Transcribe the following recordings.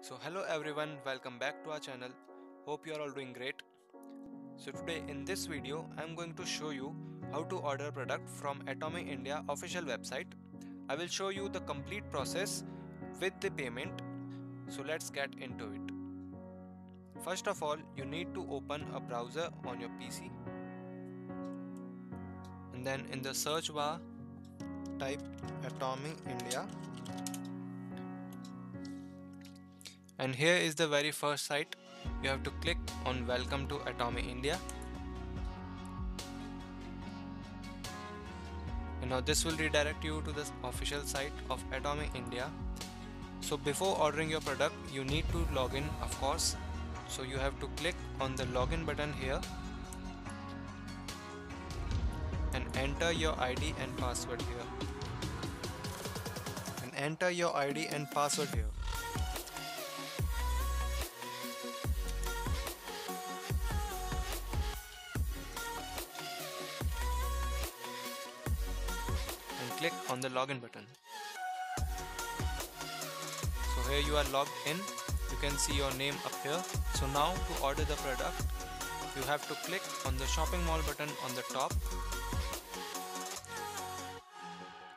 So hello everyone, welcome back to our channel. Hope you are all doing great. So today in this video I'm going to show you how to order product from Atomy India official website. I will show you the complete process with the payment. So let's get into it. First of all, you need to open a browser on your PC, and then in the search bar type Atomy India, and here is the very first site. You have to click on Welcome to Atomy India. And now this will redirect you to the official site of Atomy India. So before ordering your product, you need to log in, of course. So you have to click on the login button here and enter your ID and password here. And enter your ID and password here. And click on the login button. So here you are logged in. You can see your name up here. So now to order the product, you have to click on the shopping mall button on the top.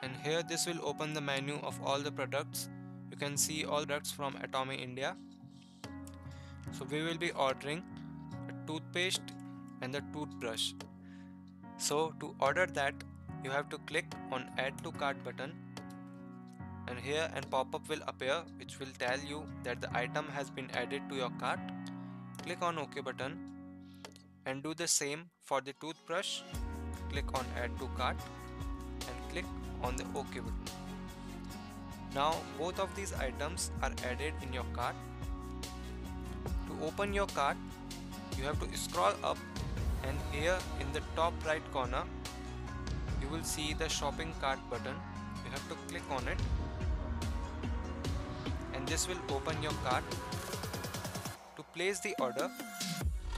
And here this will open the menu of all the products. You can see all products from Atomy India. So we will be ordering a toothpaste and the toothbrush. So to order that, you have to click on add to cart button, and here an pop-up will appear which will tell you that the item has been added to your cart. Click on OK button and do the same for the toothbrush. Click on add to cart and click on the OK button. Now both of these items are added in your cart. To open your cart, you have to scroll up, and here in the top right corner you will see the shopping cart button. You have to click on it and this will open your cart. To place the order,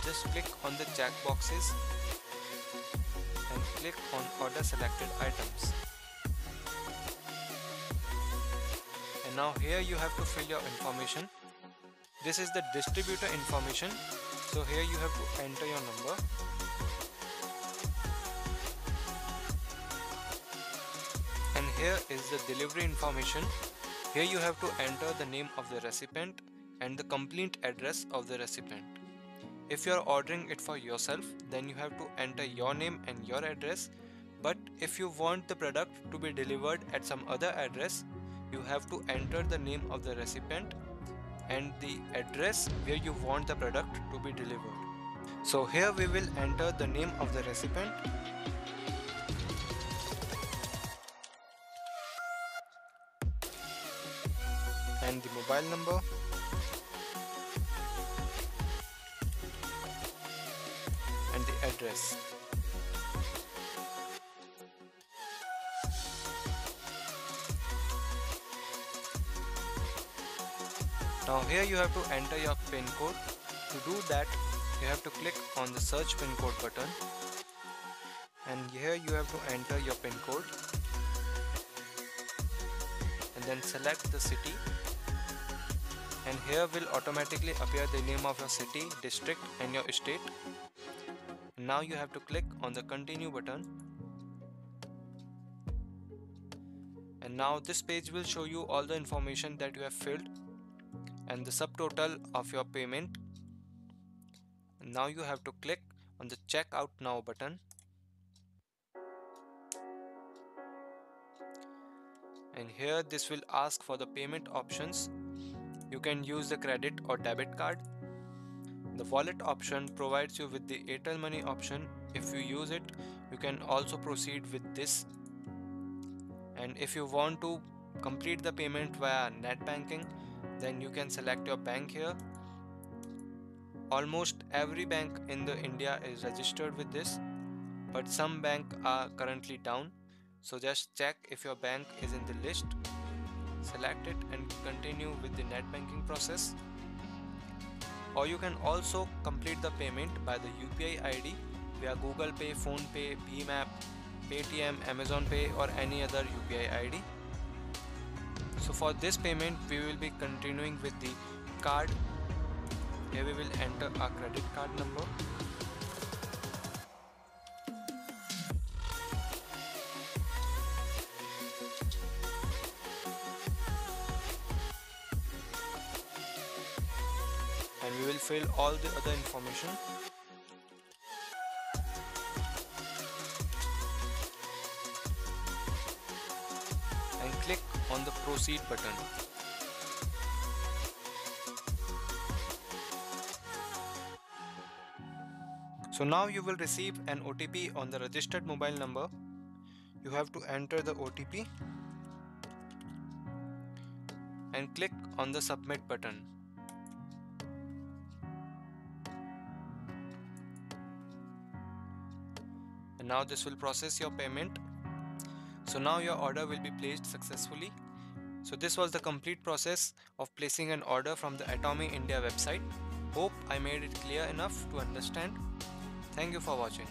just click on the check boxes and click on order selected items. And now here you have to fill your information. This is the distributor information. So here you have to enter your number. And here is the delivery information. Here you have to enter the name of the recipient and the complete address of the recipient. If you are ordering it for yourself, then you have to enter your name and your address. But if you want the product to be delivered at some other address, you have to enter the name of the recipient and the address where you want the product to be delivered. So here we will enter the name of the recipient, and the mobile number, and the address. Now here you have to enter your PIN code. To do that, you have to click on the search PIN code button, and here you have to enter your PIN code and then select the city, and here will automatically appear the name of your city, district and your state. Now you have to click on the continue button, and now this page will show you all the information that you have filled and the subtotal of your payment. And now you have to click on the check out now button, and here this will ask for the payment options. You can use the credit or debit card. The wallet option provides you with the Airtel Money option. If you use it, you can also proceed with this. And if you want to complete the payment via net banking, then you can select your bank here. Almost every bank in the India is registered with this, but some banks are currently down. So just check if your bank is in the list, select it and continue with the net banking process. Or you can also complete the payment by the UPI ID via Google Pay, Phone Pay, BHIM app, Paytm, Amazon Pay or any other UPI ID. So for this payment we will be continuing with the card. Here we will enter our credit card number. And we will fill all the other information. And click on the proceed button. So now you will receive an OTP on the registered mobile number. You have to enter the OTP and click on the submit button. And now this will process your payment. So now your order will be placed successfully. So this was the complete process of placing an order from the Atomy India website. Hope I made it clear enough to understand. Thank you for watching.